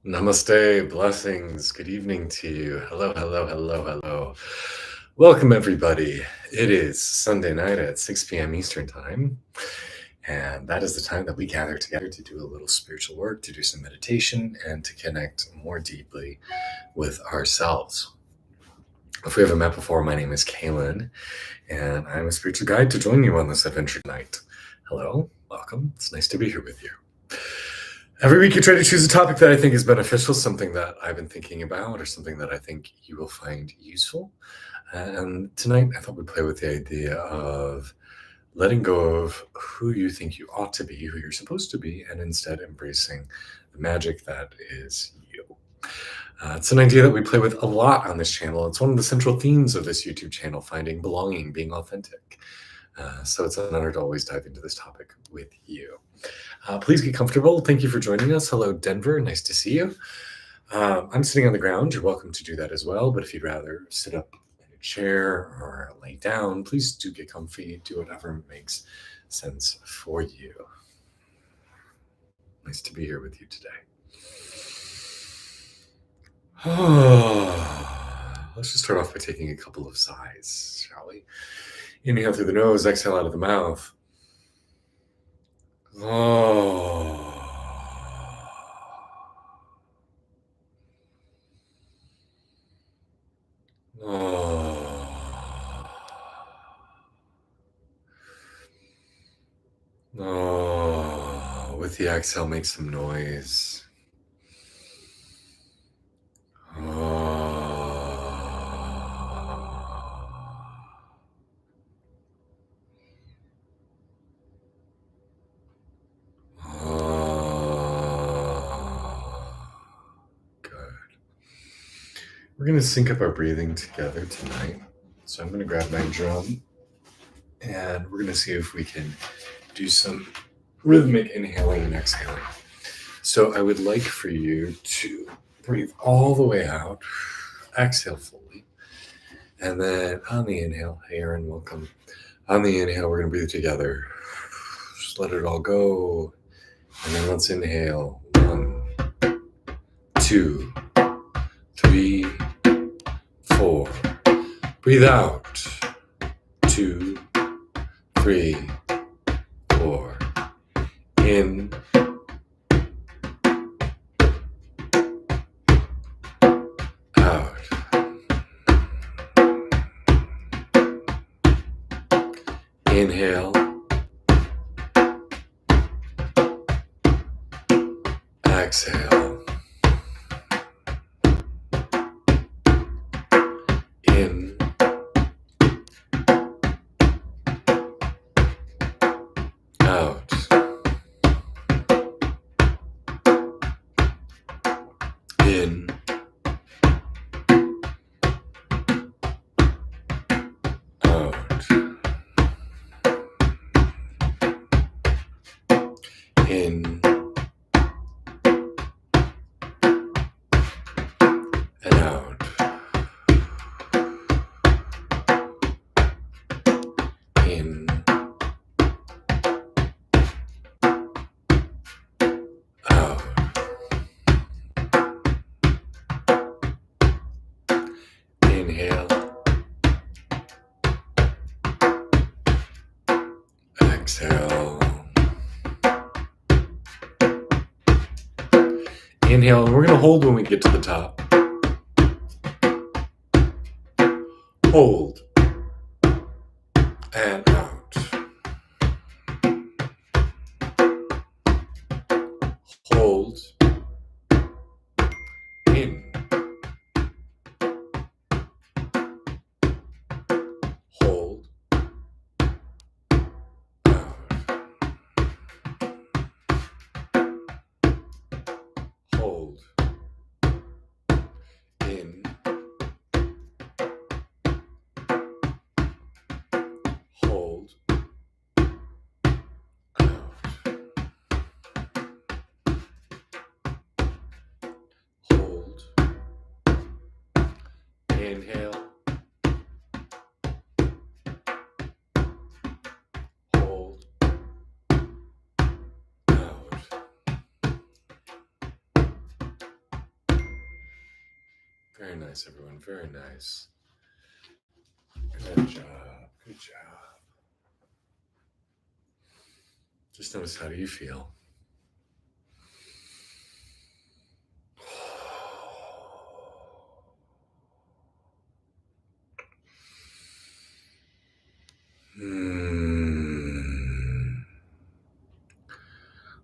Namaste, blessings, good evening to you. Hello, hello, hello, hello. Welcome, everybody. It is Sunday night at 6 p.m. Eastern Time, and that is the time that we gather together to do a little spiritual work, to do some meditation, and to connect more deeply with ourselves. If we haven't met before, my name is Kaylin, and I'm a spiritual guide to join you on this adventure tonight. Hello, welcome. It's nice to be here with you. Every week, you try to choose a topic that I think is beneficial, something that I've been thinking about, or something that I think you will find useful. And tonight, I thought we'd play with the idea of letting go of who you think you ought to be, who you're supposed to be, and instead embracing the magic that is you. It's an idea that we play with a lot on this channel. It's one of the central themes of this YouTube channel, finding belonging, being authentic. So it's an honor to always dive into this topic with you. Please get comfortable. Thank you for joining us. Hello, Denver. Nice to see you. I'm sitting on the ground. You're welcome to do that as well. But if you'd rather sit up in a chair or lay down, please do get comfy. Do whatever makes sense for you. Nice to be here with you today. Let's just start off by taking a couple of sighs, shall we? Inhale through the nose, exhale out of the mouth. With the exhale, make some noise. We're going to sync up our breathing together tonight. So I'm going to grab my drum and we're going to see if we can do some rhythmic inhaling and exhaling. So I would like for you to breathe all the way out, exhale fully, and then on the inhale, hey Aaron, welcome. On the inhale, we're going to breathe together. Just let it all go. And then let's inhale. 1, 2, 3, 4. Breathe out. 2, 3, 4. In. Out. Inhale. Exhale. In. Out. In. Out. In. And out. In. Out. Inhale. Exhale. Inhale, and we're going to hold when we get to the top. Hold. And out. Hold. In. Hold. Out. Hold. In. Hold. Out. Hold. Inhale. Hold. Out. Very nice, everyone. Very nice. Good job. Good job. Just notice, how do you feel?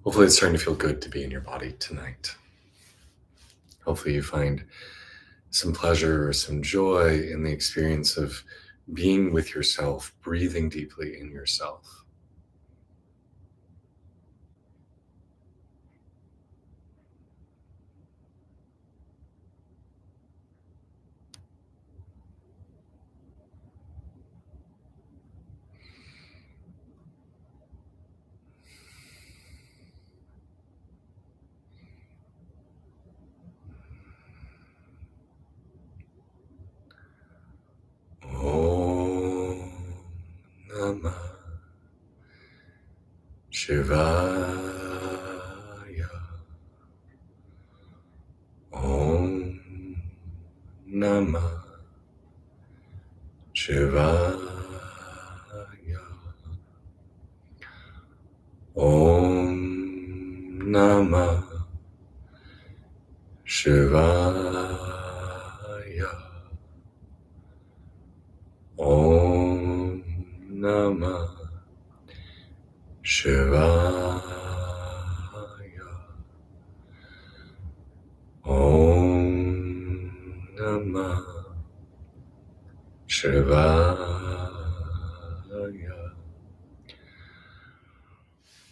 Hopefully it's starting to feel good to be in your body tonight. Hopefully you find some pleasure or some joy in the experience of being with yourself, breathing deeply in yourself. Om Namah Shivaya. Om Namah Shivaya. Om Namah Shivaya. Om Namah Shivaya. Om Namah Shivaya.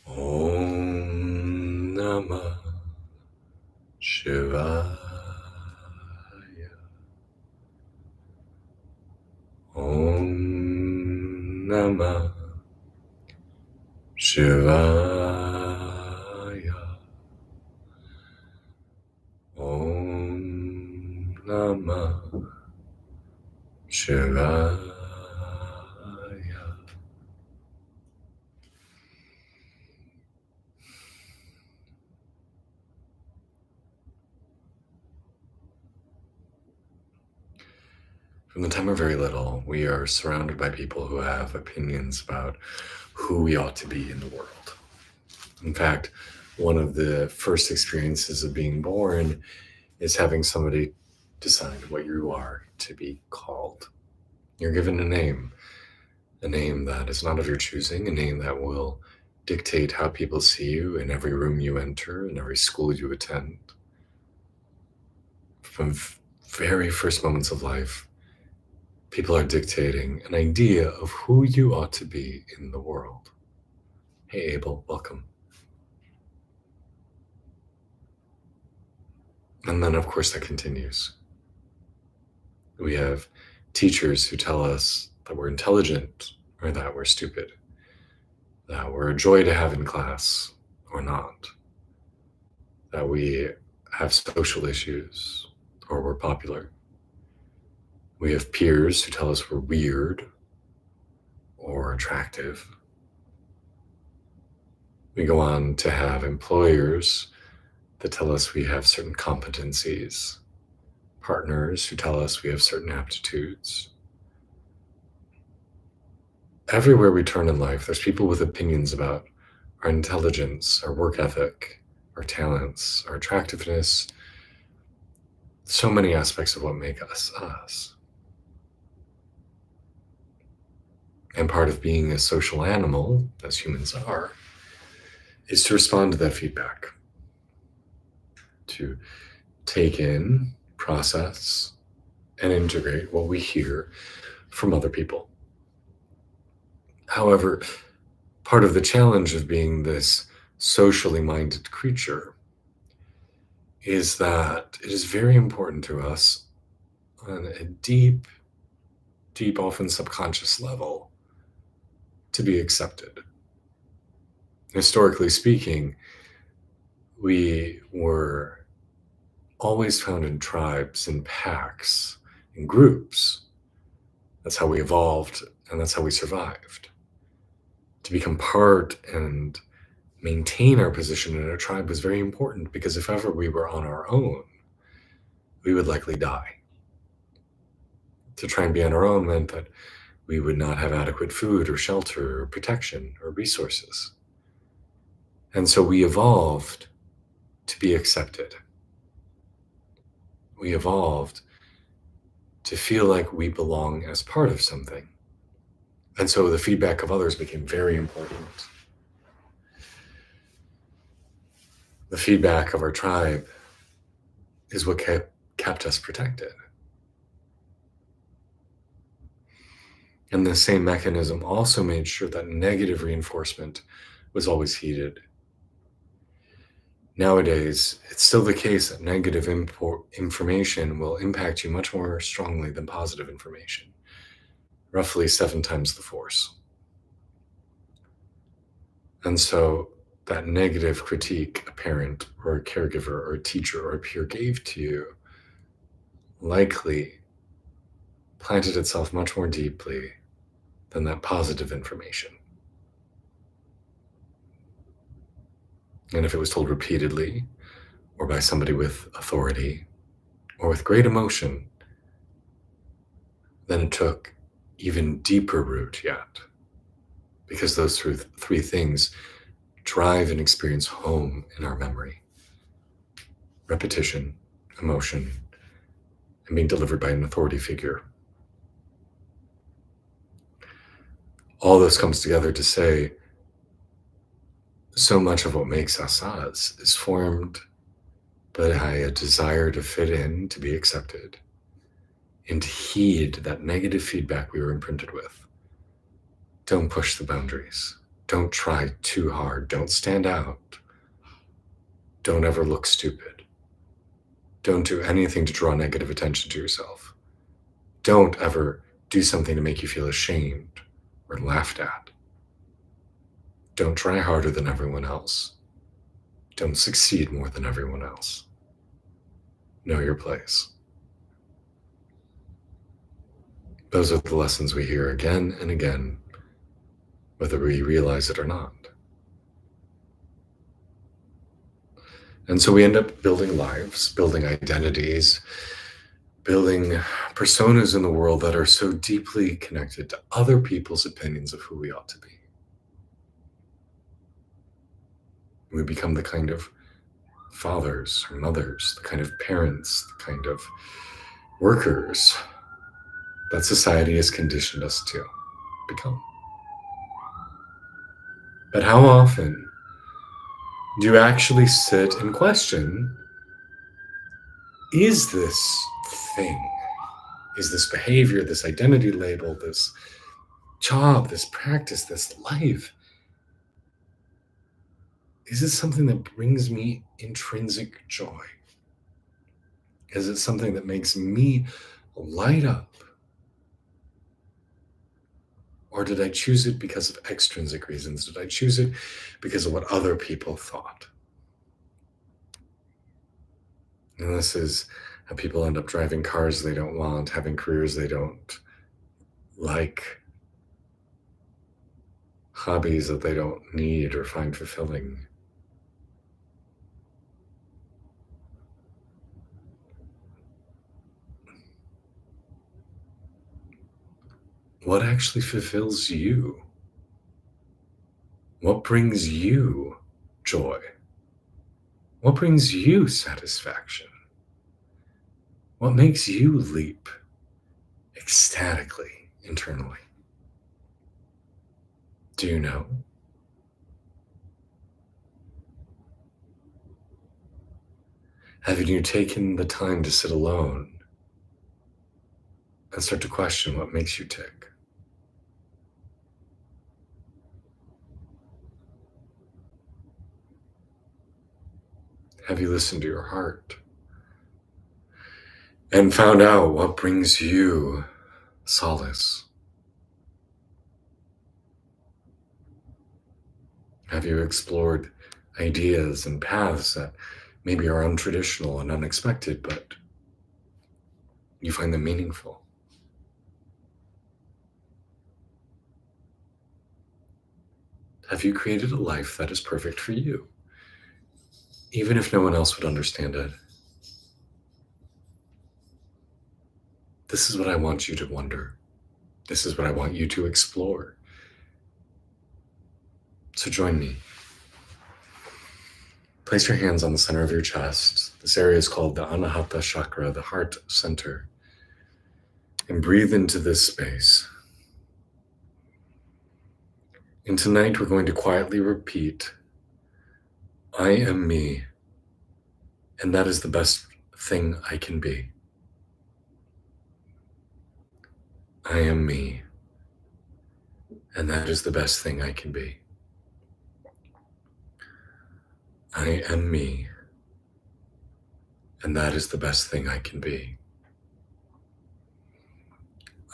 Om Namah Shivaya. Om Namah Shivaya. Om Namah Shivaya. From the time we're very little, we are surrounded by people who have opinions about who we ought to be in the world. In fact, one of the first experiences of being born is having somebody decide what you are to be called. You're given a name that is not of your choosing, a name that will dictate how people see you in every room you enter, in every school you attend. From very first moments of life, people are dictating an idea of who you ought to be in the world. Hey, Abel, welcome. And then, of course, that continues. We have teachers who tell us that we're intelligent or that we're stupid, that we're a joy to have in class or not, that we have social issues or we're popular. We have peers who tell us we're weird or attractive. We go on to have employers that tell us we have certain competencies, partners who tell us we have certain aptitudes. Everywhere we turn in life, there's people with opinions about our intelligence, our work ethic, our talents, our attractiveness, so many aspects of what make us us. And part of being a social animal, as humans are, is to respond to that feedback, to take in, process, and integrate what we hear from other people. However, part of the challenge of being this socially minded creature is that it is very important to us on a deep, often subconscious level to be accepted. Historically speaking, we were always found in tribes, in packs, in groups. That's how we evolved, and that's how we survived. To become part and maintain our position in a tribe was very important, because if ever we were on our own, we would likely die. To try and be on our own meant that we would not have adequate food or shelter or protection or resources. And so we evolved to be accepted. We evolved to feel like we belong as part of something. And so the feedback of others became very important. The feedback of our tribe is what kept us protected. And the same mechanism also made sure that negative reinforcement was always heeded. Nowadays, it's still the case that negative information will impact you much more strongly than positive information, roughly 7 times the force. And so that negative critique a parent or a caregiver or a teacher or a peer gave to you likely planted itself much more deeply than that positive information. And if it was told repeatedly, or by somebody with authority, or with great emotion, then it took even deeper root yet. Because those three things drive and experience home in our memory. Repetition, emotion, and being delivered by an authority figure. All this comes together to say so much of what makes us us is formed by a desire to fit in, to be accepted, and to heed that negative feedback we were imprinted with. Don't push the boundaries. Don't try too hard. Don't stand out. Don't ever look stupid. Don't do anything to draw negative attention to yourself. Don't ever do something to make you feel ashamed or laughed at. Don't try harder than everyone else. Don't succeed more than everyone else. Know your place. Those are the lessons we hear again and again, whether we realize it or not. And so we end up building lives, building identities, building personas in the world that are so deeply connected to other people's opinions of who we ought to be. We become the kind of fathers or mothers, the kind of parents, the kind of workers that society has conditioned us to become. But how often do you actually sit and question, is this thing, is this behavior, this identity label, this job, this practice, this life, is it something that brings me intrinsic joy? Is it something that makes me light up? Or did I choose it because of extrinsic reasons? Did I choose it because of what other people thought? And this is how people end up driving cars they don't want, having careers they don't like, hobbies that they don't need or find fulfilling. What actually fulfills you? What brings you joy? What brings you satisfaction? What makes you leap ecstatically internally? Do you know? Have you taken the time to sit alone and start to question what makes you tick? Have you listened to your heart and found out what brings you solace? Have you explored ideas and paths that maybe are untraditional and unexpected, but you find them meaningful? Have you created a life that is perfect for you, even if no one else would understand it? This is what I want you to wonder. This is what I want you to explore. So join me. Place your hands on the center of your chest. This area is called the Anahata chakra, the heart center. And breathe into this space. And tonight we're going to quietly repeat, I am me, and that is the best thing I can be. I am me, and that is the best thing I can be. I am me, and that is the best thing I can be.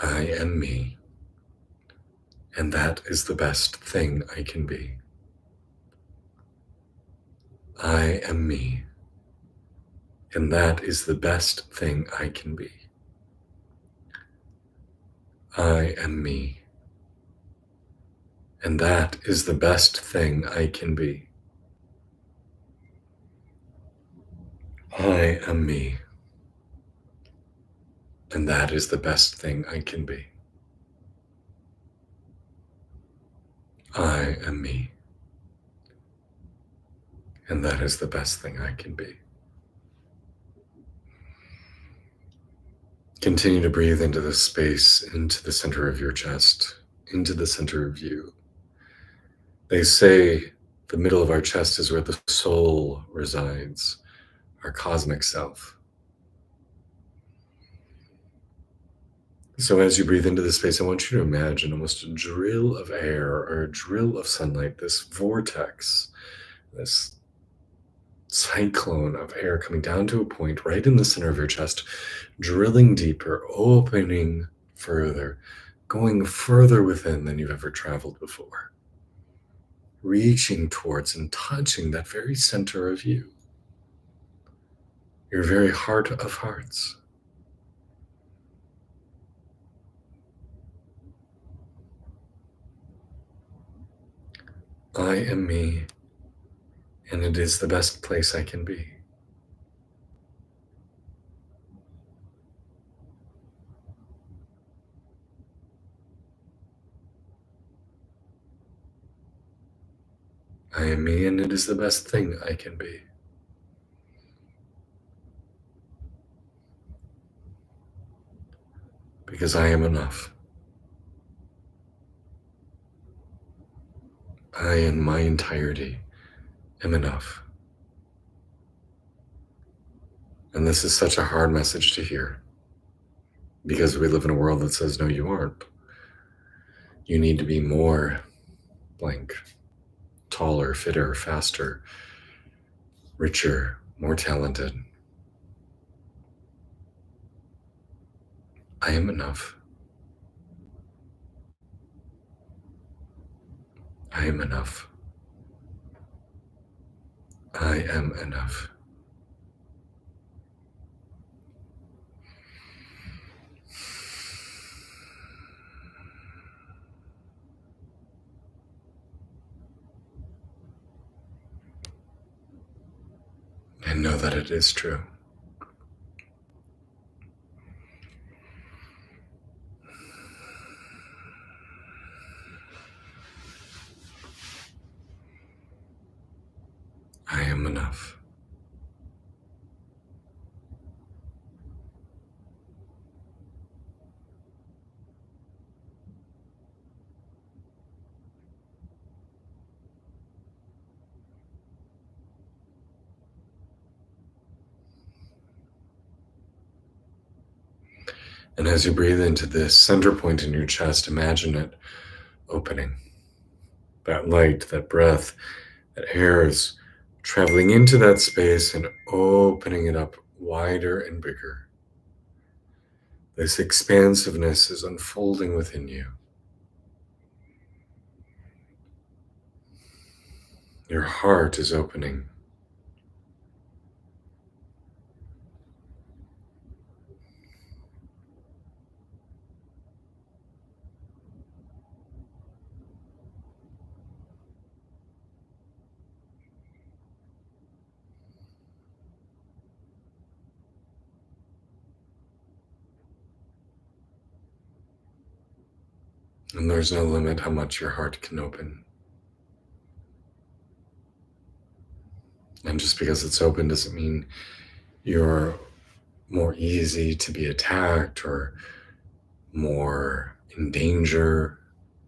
I am me, and that is the best thing I can be. I am me, and that is the best thing I can be. I am me, and that is the best thing I can be. I am me, and that is the best thing I can be. I am me, and that is the best thing I can be. Continue to breathe into this space, into the center of your chest, into the center of you. They say the middle of our chest is where the soul resides, our cosmic self. So as you breathe into this space, I want you to imagine almost a drill of air or a drill of sunlight, this vortex, this cyclone of air coming down to a point right in the center of your chest, drilling deeper, opening further, going further within than you've ever traveled before, reaching towards and touching that very center of you, your very heart of hearts. I am me, and it is the best place I can be. I am me, and it is the best thing I can be. Because I am enough. I, in my entirety, am enough. And this is such a hard message to hear, because we live in a world that says, no, you aren't. You need to be more blank, taller, fitter, faster, richer, more talented. I am enough. I am enough. I am enough. And know that it is true. I am enough. And as you breathe into this center point in your chest, imagine it opening. That light, that breath, that air is traveling into that space and opening it up wider and bigger. This expansiveness is unfolding within you. Your heart is opening. And there's no limit how much your heart can open. And just because it's open doesn't mean you're more easy to be attacked or more in danger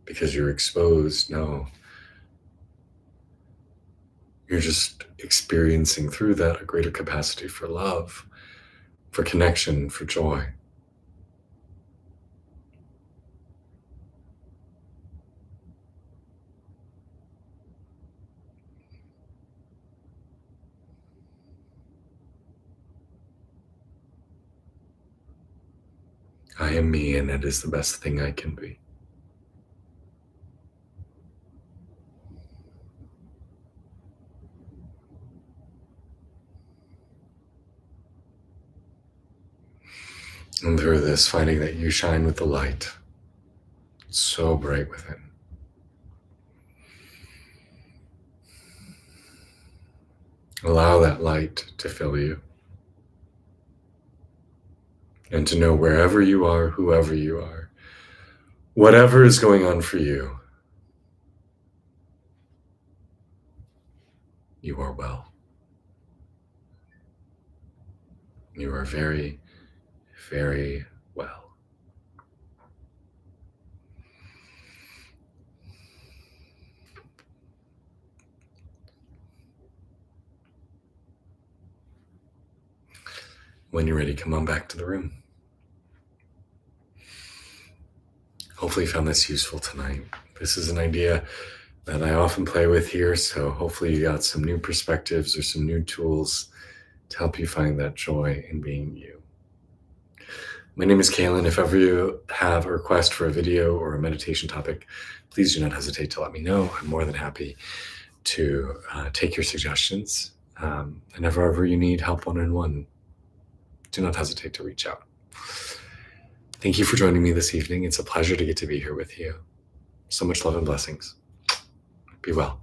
because you're exposed. No. You're just experiencing through that a greater capacity for love, for connection, for joy. I am me, and it is the best thing I can be. And through this, finding that you shine with the light, so bright within. Allow that light to fill you. And to know wherever you are, whoever you are, whatever is going on for you, you are well. You are very, very well. When you're ready, come on back to the room. Hopefully you found this useful tonight. This is an idea that I often play with here, so hopefully you got some new perspectives or some new tools to help you find that joy in being you. My name is Kaylin. If ever you have a request for a video or a meditation topic, please do not hesitate to let me know. I'm more than happy to take your suggestions. And if ever you need help one-on-one, do not hesitate to reach out. Thank you for joining me this evening. It's a pleasure to get to be here with you. So much love and blessings. Be well.